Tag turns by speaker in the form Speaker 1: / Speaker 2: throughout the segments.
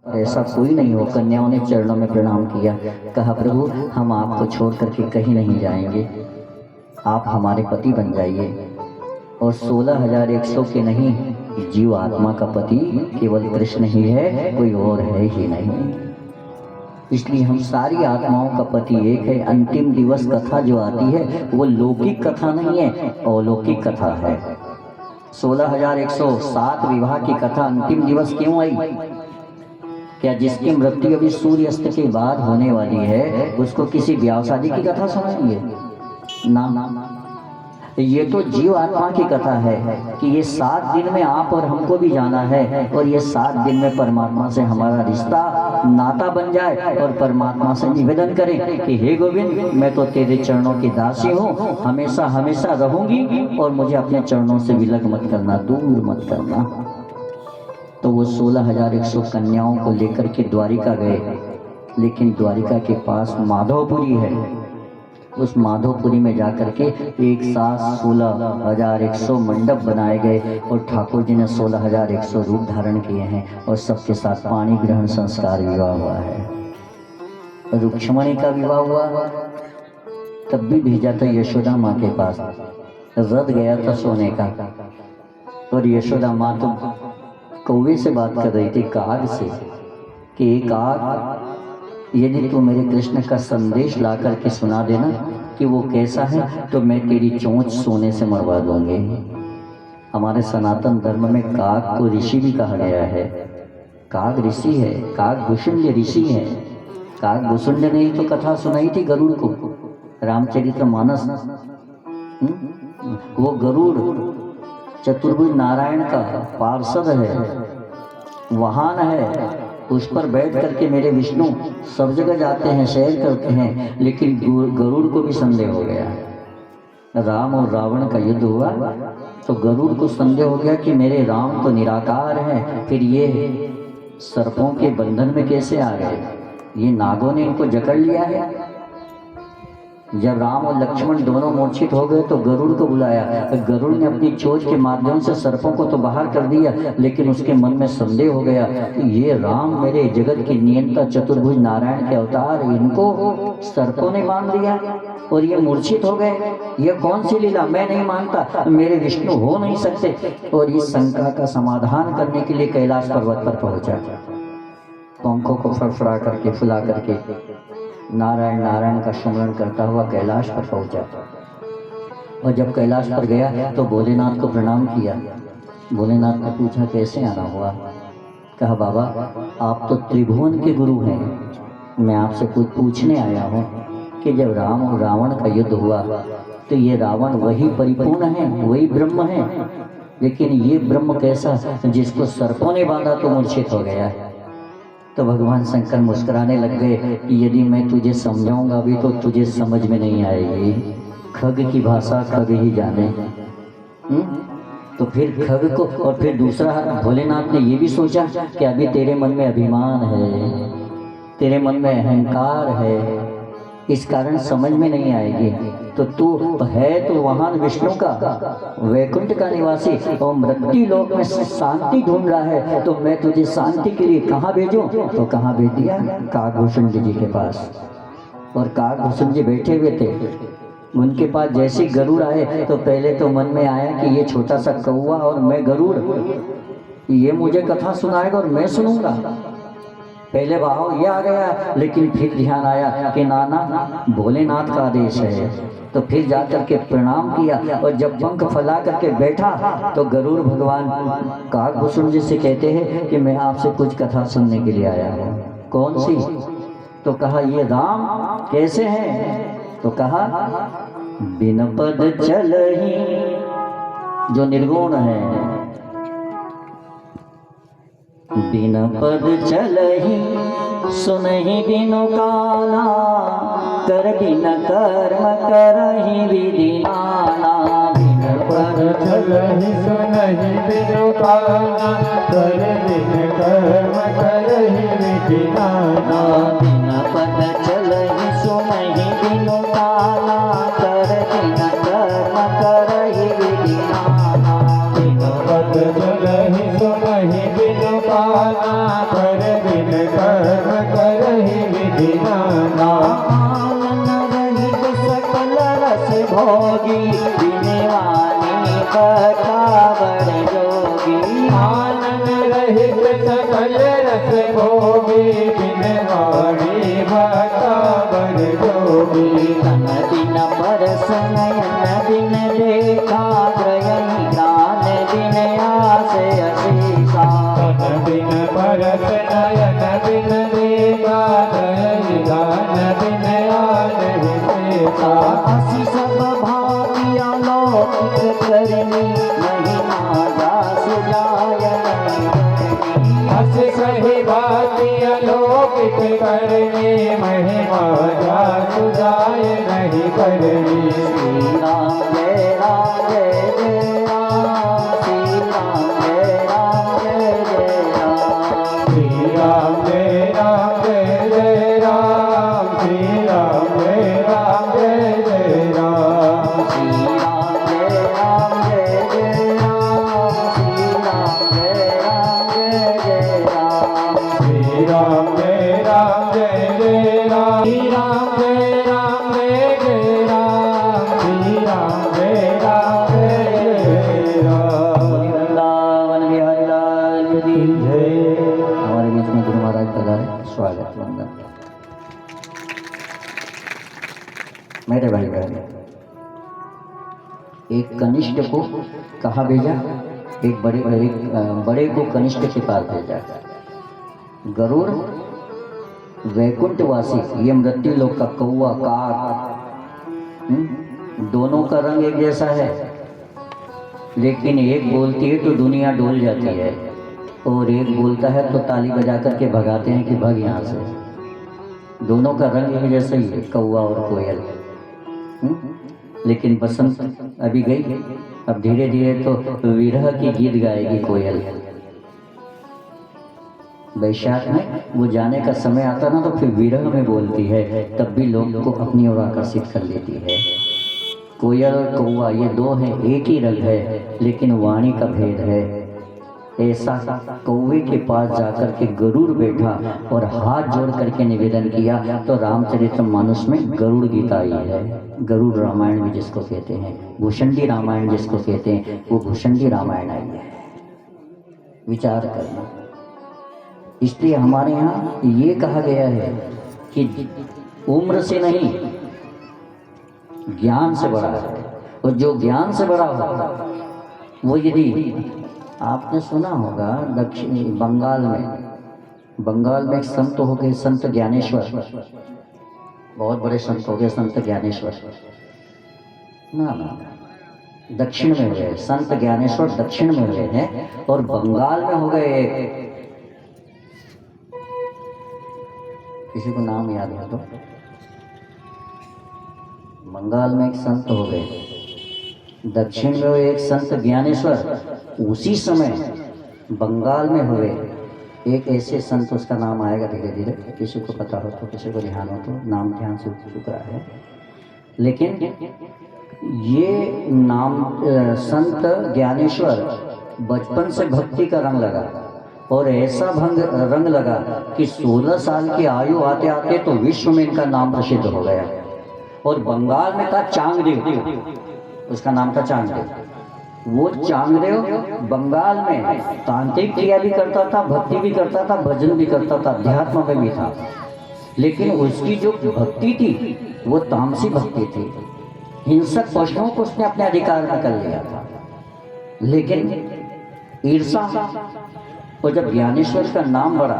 Speaker 1: ऐसा कोई नहीं हो। कन्याओं ने चरणों में प्रणाम किया, कहा प्रभु हम आपको छोड़ करके कहीं नहीं जाएंगे, आप हमारे पति बन जाइए। और 16,100 के नहीं, जीव आत्मा का पति केवल कृष्ण ही है, कोई और है ही नहीं। इसलिए हम सारी आत्माओं का पति एक है। अंतिम दिवस कथा जो आती है वो लौकिक कथा नहीं है, अलौकिक कथा है। 16,107 विवाह की कथा अंतिम दिवस क्यों आई? क्या जिसकी मृत्यु अभी सूर्यास्त के बाद होने वाली है उसको किसी ब्याह शादी की कथा सुनाएंगे? ना, ये तो जीव आत्मा की कथा है कि ये 7 दिन में आप और हमको भी जाना है, और ये 7 दिन में परमात्मा से हमारा रिश्ता नाता बन जाए, और परमात्मा से निवेदन करें कि हे गोविंद, मैं तो तेरे चरणों की दासी हूँ, हमेशा हमेशा रहूंगी, और मुझे अपने चरणों से विलग मत करना, दूर मत करना। तो वो 16,100 कन्याओं को लेकर के द्वारिका गए, लेकिन द्वारिका के पास माधवपुरी है। उस माधवपुरी में जाकर के एक साथ 16,100 मंडप बनाए गए, और ठाकुर जी ने 16,100 रूप धारण किए हैं, और सबके साथ पाणी ग्रहण संस्कार विवाह हुआ है। रुक्मिणी का विवाह हुआ, तब भी भेजा था यशोदा माँ के पास, रथ गया था सोने का, और यशोदा माँ तो कौवे से बात कर रही थी, काग से, कि काग यदि तू मेरे कृष्ण का संदेश ला करके सुना देना कि वो कैसा है, तो मैं तेरी चोंच सोने से मरवा दूंगी। हमारे सनातन धर्म में काग को ऋषि भी कहा गया है। काग ऋषि है, काग भुषुंड ऋषि है। काग भुषुंड ने ही तो कथा सुनाई थी गरुड़ को, रामचरितमानस। वो गरुड़ चतुर्भुज नारायण का पार्षद है, वाहन है, उस पर बैठ करके मेरे विष्णु सब जगह जाते हैं, सैर करते हैं। लेकिन गरुड़ को भी संदेह हो गया। राम और रावण का युद्ध हुआ तो गरुड़ को संदेह हो गया कि मेरे राम तो निराकार हैं, फिर ये सर्पों के बंधन में कैसे आ गए, ये नागों ने इनको जकड़ लिया है। जब राम और लक्ष्मण दोनों मूर्छित हो गए तो गरुड़ को बुलाया। गरुड़ ने अपनी चोंच के माध्यम से सर्पों को तो बाहर कर दिया, लेकिन उसके मन में संदेह हो गया कि ये राम मेरे जगत की नियंता चतुर्भुज नारायण के अवतार, इनको सर्पों ने बांध दिया और ये मूर्छित हो गए। ये कौन सी लीला, मैं नहीं मानता, मेरे विष्णु हो नहीं सकते। और इस शंका का समाधान करने के लिए कैलाश पर्वत पर पहुंचा। पंखों को फड़फड़ा करके, फुला करके नारायण नारायण का स्मरण करता हुआ कैलाश पर पहुंचा। और जब कैलाश पर गया तो भोलेनाथ को प्रणाम किया। भोलेनाथ ने पूछा कैसे आना हुआ? कहा बाबा आप तो त्रिभुवन के गुरु हैं, मैं आपसे कुछ पूछने आया हूँ कि जब राम और रावण का युद्ध हुआ तो ये रावण वही परिपूर्ण है, वही ब्रह्म है, लेकिन ये ब्रह्म कैसा जिसको सर्पों ने बांधा तो मूर्छित हो गया। तो भगवान शंकर मुस्कुराने लग गए कि यदि मैं तुझे समझाऊंगा भी तो तुझे समझ में नहीं आएगी, खग की भाषा खग ही जाने। तो फिर खग को, और फिर दूसरा भोलेनाथ ने ये भी सोचा कि अभी तेरे मन में अभिमान है, तेरे मन में अहंकार है, इस कारण समझ में नहीं आएगी। तो तू है तो वाहन विष्णु का, वैकुंठ का निवासी, और मृत्यु लोक में शांति ढूंढ रहा है, तो मैं तुझे शांति के लिए कहाँ भेजूं? तो कहाँ भेज दिया? काकभूषण जी के पास। और काकभूषण जी बैठे हुए थे, उनके पास जैसे गरुड़ आए तो पहले तो मन में आया कि ये छोटा सा कौवा और मैं गरुड़, ये मुझे कथा सुनाएगा और मैं सुनूंगा। पहले भाव ये आ गया, लेकिन फिर ध्यान आया कि नाना भोलेनाथ का आदेश है। तो फिर जाकर के प्रणाम किया, और जब पंख फैला करके बैठा तो गरुड़ भगवान काकभूषण जी से कहते हैं कि मैं आपसे कुछ कथा सुनने के लिए आया हूँ। कौन सी? तो कहा ये राम कैसे हैं? तो कहा बिन पद चलहि, जो निर्गुण है, बिन पद चलहि सुनहि बिनु काना, कर बिन कर्म करहि विधि नाना। बिन पद
Speaker 2: चलहि सुनहि बिनु काना, कर बिन कर्म करहि विधि नाना।
Speaker 1: बिन पद चलहि सुनहि बिनु काना, कर बिन कर्म करहि विधि नाना।
Speaker 2: बिन पद चलहि सुनहि बिनु काना, कर बिन
Speaker 1: भोगी बिनवानी बतावर जोगी
Speaker 2: आनंद रहित सकल रस भोगी बिनवाणी बतावर जोगी
Speaker 1: तन दिन बरस नयन दिन देखा ग्रयही दान दिन आस असीसा
Speaker 2: तन दिन बरस नयन दिन देखा गान दिन आन विशेषा
Speaker 1: असी सब भातिया लौकिक करनी महिमा दास जाय
Speaker 2: हस सही बाती अलौकिक करनी महिमा जा सुजाय नहीं करनी
Speaker 1: श्री राम जय राम जय जय राम श्री राम जय राम जय जय राम
Speaker 2: श्री राम जय राम जय जय राम श्री राम जय राम जय जय राम
Speaker 1: श्री राम जय राम जय जय राम श्री राम जय राम जय जय राम
Speaker 2: श्री राम जय राम जय जय राम श्री राम जय राम जय जय राम श्री राम जय राम जय जय राम
Speaker 1: वृंदावन बिहारी लाल की
Speaker 2: जय
Speaker 1: हमारे बीच में गुरु महाराज पधारे स्वागत वंदन। मेरे भाई बहन एक कनिष्ठ को कहा भेजा एक बड़े को कनिष्ठ के पास भेजा गरुड़ वैकुंठवासी ये मृत्यु लोक का कौवा काक दोनों का रंग एक जैसा है लेकिन एक बोलती है तो दुनिया डोल जाती है और एक बोलता है तो ताली बजा करके भगाते हैं कि भाग यहाँ से। दोनों का रंग एक जैसा ही है कौवा और कोयल। लेकिन बसंत अभी गई अब धीरे धीरे तो विरह की गीत गाएगी कोयल। वैशाख में वो जाने का समय आता ना तो फिर विरह में बोलती है तब भी लोग को अपनी ओर आकर्षित कर लेती है। कोयल और कौवा ये दो हैं एक ही रंग है लेकिन वाणी का भेद है। ऐसा कौवे के पास जाकर के गरुड़ बैठा और हाथ जोड़ करके निवेदन किया तो रामचरितमानस में गरुड़ गीता आई है। गरुड़ रामायण भी जिसको कहते हैं भूषंडी रामायण जिसको कहते हैं वो भूषंडी रामायण आई है। विचार करना। इसलिए हमारे यहाँ ये कहा गया है कि उम्र से नहीं ज्ञान से बड़ा है और जो ज्ञान से बड़ा होगा वो यदि आपने सुना होगा दक्षिण बंगाल में एक संत हो गए संत ज्ञानेश्वर बहुत बड़े संत हो गए संत ज्ञानेश्वर ना दक्षिण में हुए संत ज्ञानेश्वर दक्षिण में हुए हैं और बंगाल में हो गए किसी को नाम याद हो तो बंगाल में एक संत हो गए दक्षिण में हुए एक संत ज्ञानेश्वर उसी समय बंगाल में हुए एक ऐसे संत उसका नाम आएगा धीरे धीरे किसी को पता हो तो किसी को ध्यान हो तो नाम ध्यान से चुका है। लेकिन ये नाम संत ज्ञानेश्वर बचपन से भक्ति का रंग लगा और ऐसा रंग लगा कि 16 साल की आयु आते आते तो विश्व में इनका नाम प्रसिद्ध हो गया। और बंगाल में था चांगदेव उसका नाम था चांगदेव। वो चांगदेव बंगाल में तांत्रिक क्रिया भी करता था भक्ति भी करता था भजन भी करता था अध्यात्म में भी था। लेकिन उसकी जो भक्ति थी वो तामसी भक्ति थी। हिंसक पशुओं को उसने अपने अधिकार में कर लिया था। लेकिन ईर्षा और जब ज्ञानेश्वर का नाम बढ़ा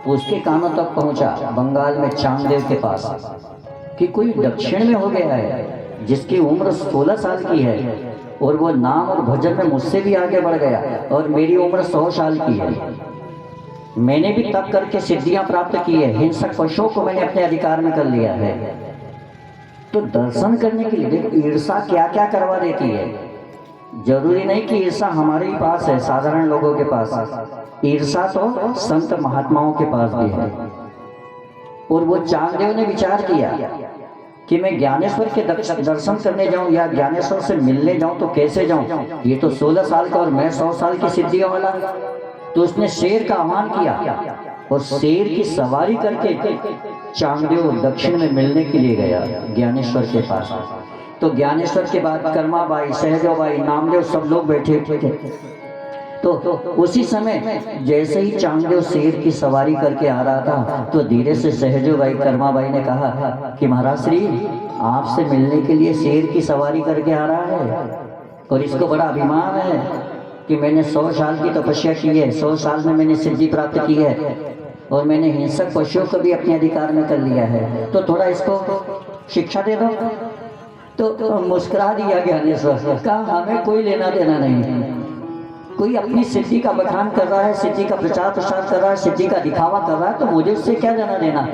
Speaker 1: तो उसके कानों तक पहुंचा बंगाल में चांगदेव के पास कि कोई दक्षिण में हो गया है जिसकी उम्र 16 साल की है और वो नाम और भजन में मुझसे भी आगे बढ़ गया और मेरी उम्र 100 साल की है। मैंने भी तप करके सिद्धियां प्राप्त की है हिंसक पशुओं को मैंने अपने अधिकार में कर लिया है। तो दर्शन करने के लिए ईर्षा क्या क्या करवा देती है। जरूरी नहीं कि ईर्षा हमारे ही पास है साधारण लोगों के पास ईर्षा तो संत महात्माओं के पास भी है। और वो चांगदेव ने विचार किया कि मैं ज्ञानेश्वर के दर्शन करने जाऊं या ज्ञानेश्वर से मिलने जाऊं तो कैसे जाऊं। ये तो 16 साल का और मैं 100 साल की सिद्धियों वाला। तो उसने शेर का आह्वान किया और शेर की सवारी करके चांगदेव दक्षिण में मिलने के लिए गया ज्ञानेश्वर के पास। तो ज्ञानेश्वर के बाद कर्माबाई, सहजोबाई, नामदेव सब लोग बैठे थे। तो उसी समय जैसे ही चांगदेव शेर की सवारी करके आ रहा था तो धीरे से सहजोबाई, कर्माबाई ने कहा कि महाराज श्री आपसे मिलने के लिए शेर की सवारी करके आ रहा है और इसको बड़ा अभिमान है कि मैंने 100 साल की तपस्या की है, 100 साल में मैंने सिद्धि प्राप्त की है और मैंने हिंसक पशुओं को भी अपने अधिकार में कर लिया है, तो थोड़ा इसको शिक्षा दे दो। तो मुस्कुरा दिया ज्ञानेश्वर, कहा हमें कोई लेना देना नहीं, कोई अपनी सिद्धि का बखान कर रहा है, सिद्धि का प्रचार प्रसार कर रहा है, सिद्धि का दिखावा कर रहा है, तो मुझे उससे क्या लेना देना।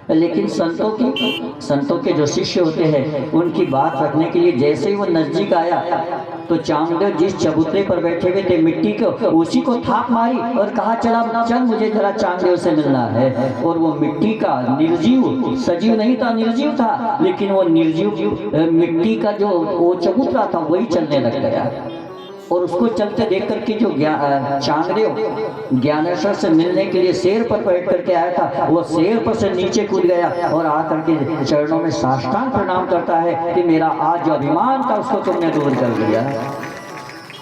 Speaker 1: लेकिन संतों के जो शिष्य होते हैं उनकी बात रखने के लिए जैसे ही वो नजदीक आया तो चांगदेव जिस चबूतरे पर बैठे हुए थे मिट्टी को, उसी को थाप मारी और कहा चल मुझे जरा चांगदेव से मिलना है। और वो मिट्टी का निर्जीव, सजीव नहीं था, निर्जीव था, लेकिन वो निर्जीव मिट्टी का जो वो चबूतरा था वही चलने लग गया। और उसको चलते देख करके जो चांगदेव ज्ञानेश्वर से मिलने के लिए शेर पर बैठ करके आया था, वो शेर पर से नीचे कूद गया और आकर के चरणों में साष्टांग प्रणाम करता है कि मेरा आज जो अभिमान था उसको तुमने दूर कर दिया।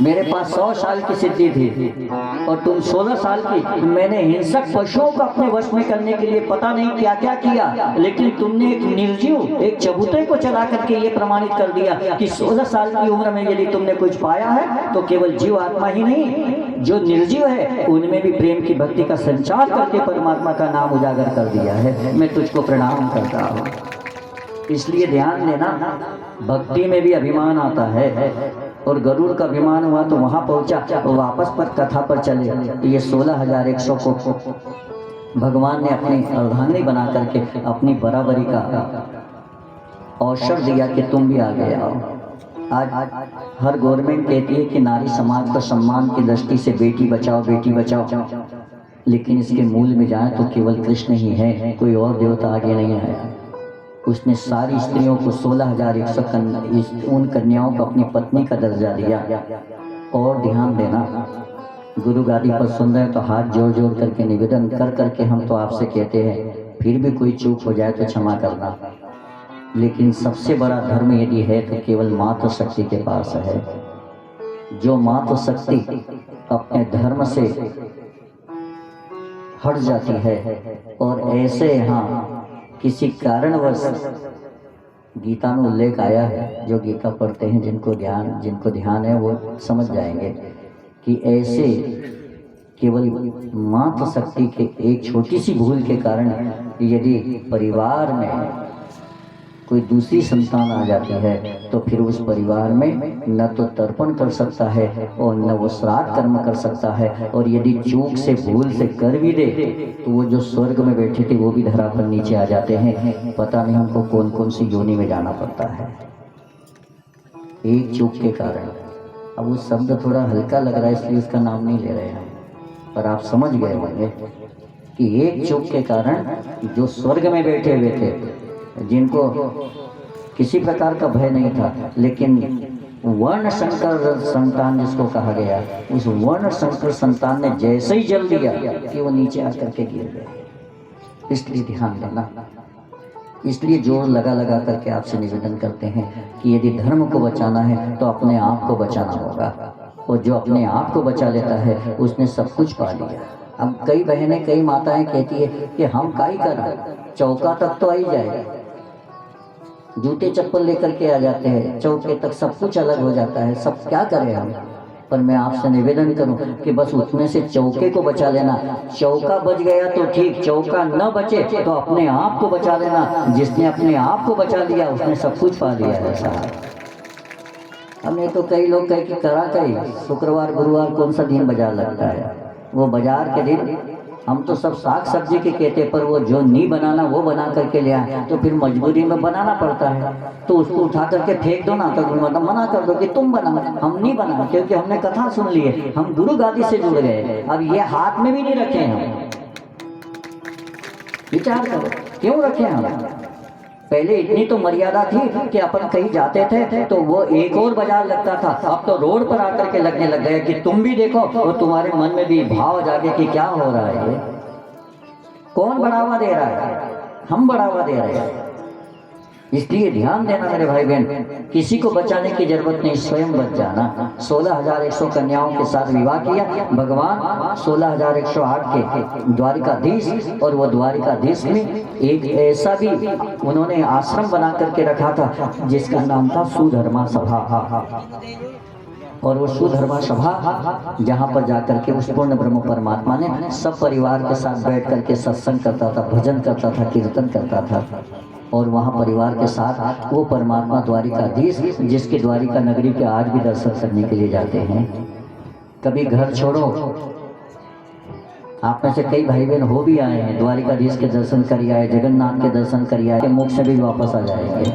Speaker 1: मेरे पास 100 साल की सिद्धि थी और तुम 16 साल की। मैंने हिंसक पशुओं को अपने वश में करने के लिए पता नहीं क्या क्या किया, लेकिन तुमने एक निर्जीव, एक चबूतरे को चला करके ये प्रमाणित कर दिया कि 16 साल की उम्र में यदि तुमने कुछ पाया है तो केवल जीव आत्मा ही नहीं, जो निर्जीव है उनमें भी प्रेम की भक्ति का संचार करके परमात्मा का नाम उजागर कर दिया है। मैं तुझको प्रणाम करता हूँ। इसलिए ध्यान देना, भक्ति में भी अभिमान आता है और गरुड़ का विमान हुआ तो वहां पहुंचा, वापस पर कथा पर चले। ये 16,100 को भगवान ने अपनी अर्धांगिनी बना करके अपनी बराबरी का अवसर दिया कि तुम भी आगे आओ। आज हर गवर्नमेंट कहती है कि नारी समाज को सम्मान की दृष्टि से बेटी बचाओ, बेटी बचाओ, लेकिन इसके मूल में जाए तो केवल कृष्ण ही है, कोई और देवता आगे नहीं है। उसने सारी स्त्रियों को 16,100 उन कन्याओं को अपनी पत्नी का दर्जा दिया। और ध्यान देना, गुरु गादी पर सुन रहे तो हाथ जोड़ जोड़ करके निवेदन कर करके हम तो आपसे कहते हैं, फिर भी कोई चूक हो जाए तो क्षमा करना। लेकिन सबसे बड़ा धर्म यदि है तो केवल मातृ शक्ति के पास है। जो मातृ शक्ति अपने धर्म से हट जाती है और ऐसे यहाँ किसी कारणवश, गीता में उल्लेख आया है, जो गीता पढ़ते हैं जिनको ध्यान है वो समझ जाएंगे कि ऐसे केवल मातृ शक्ति के एक छोटी सी भूल के कारण यदि परिवार में कोई दूसरी संतान आ जाती है तो फिर उस परिवार में न तो तर्पण कर सकता है और न वो श्राद्ध कर्म कर सकता है। और यदि चूक से भूल से कर भी दे तो वो जो स्वर्ग में बैठे थे वो भी धरा पर नीचे आ जाते हैं। पता नहीं हमको कौन कौन सी योनि में जाना पड़ता है एक चूक के कारण। अब वो शब्द थोड़ा हल्का लग रहा है इसलिए उसका नाम नहीं ले रहे हैं, पर आप समझ गए होंगे कि एक चूक के कारण जो स्वर्ग में बैठे हुए थे, जिनको किसी प्रकार का भय नहीं था, लेकिन वर्ण संकर संतान जिसको कहा गया, उस वर्ण संकर संतान ने जैसे ही जल दिया कि वो नीचे आकर के गिर गए। इसलिए ध्यान देना, इसलिए जोर लगा लगा करके आपसे निवेदन करते हैं कि यदि धर्म को बचाना है तो अपने आप को बचाना होगा, और जो अपने आप को बचा लेता है उसने सब कुछ पा लिया। अब कई बहनें, कई माताएं कहती है कि हम काई कर, चौका तक तो आ ही जाए, जूते चप्पल लेकर के आ जाते हैं, चौके तक सब कुछ अलग हो जाता है, सब क्या करें हम। पर मैं आपसे निवेदन करूं कि बस उतने से चौके को बचा लेना। चौका बच गया तो ठीक, चौका न बचे तो अपने आप को बचा लेना। जिसने अपने आप को बचा लिया उसने सब कुछ पा लिया है साहब। हमें तो कई लोग कहे कि करा कई शुक्रवार गुरुवार कौन सा दिन बाजार लगता है, वो बाजार के दिन हम तो सब साग सब्जी के कहते, पर वो जो नहीं बनाना वो बना करके ले आए तो फिर मजबूरी में बनाना पड़ता है। तो उसको उठा करके फेंक दो ना, तो मतलब मना कर दो कि तुम बनाओ, हम नहीं बना, क्योंकि हमने कथा सुन ली है, हम गुरु गादी से जुड़ गए। अब ये हाथ में भी नहीं रखे हम, विचार करो क्यों रखे हम। पहले इतनी तो मर्यादा थी कि अपन कहीं जाते थे तो वो एक और बाजार लगता था, अब तो रोड पर आकर के लगने लग गया कि तुम भी देखो और तुम्हारे मन में भी भाव जागे कि क्या हो रहा है, कौन बढ़ावा दे रहा है, हम बढ़ावा दे रहे हैं। इसलिए ध्यान देना मेरे भाई बहन, किसी को बचाने की जरूरत नहीं, स्वयं बच जाना। 16,100 कन्याओं के साथ विवाह किया भगवान 16,108 के द्वारिकाधीश, और वो द्वारिकाधीश में एक ऐसा भी उन्होंने आश्रम बना करके रखा था जिसका नाम था सुधर्मा सभा। और वो सुधर्मा सभा जहाँ पर जाकर के उस पूर्ण ब्रह्म परमात्मा ने सब परिवार के साथ बैठ करके सत्संग करता था, भजन करता था, कीर्तन करता था। और वहाँ परिवार के साथ वो परमात्मा द्वारिकाधीश, जिसके द्वारिका नगरी के आज भी दर्शन करने के लिए जाते हैं। कभी घर छोड़ो, आप में से कई भाई बहन हो भी आए हैं, द्वारिकाधीश के दर्शन कर आए, जगन्नाथ के दर्शन कर आए, मोक्ष से भी वापस आ जाएंगे।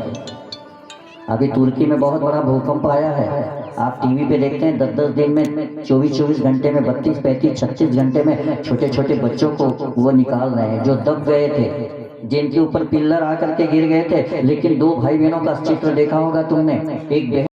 Speaker 1: अभी तुर्की में बहुत बड़ा भूकंप आया है, आप टीवी पे देखते हैं 10-10 दिन में, 24-24 घंटे में, 32-35-36 घंटे में छोटे छोटे बच्चों को वो निकाल रहे हैं जो दब गए थे, जिनके ऊपर पिल्लर आकर के गिर गए थे। लेकिन दो भाई बहनों का चित्र देखा होगा तुमने, एक बहन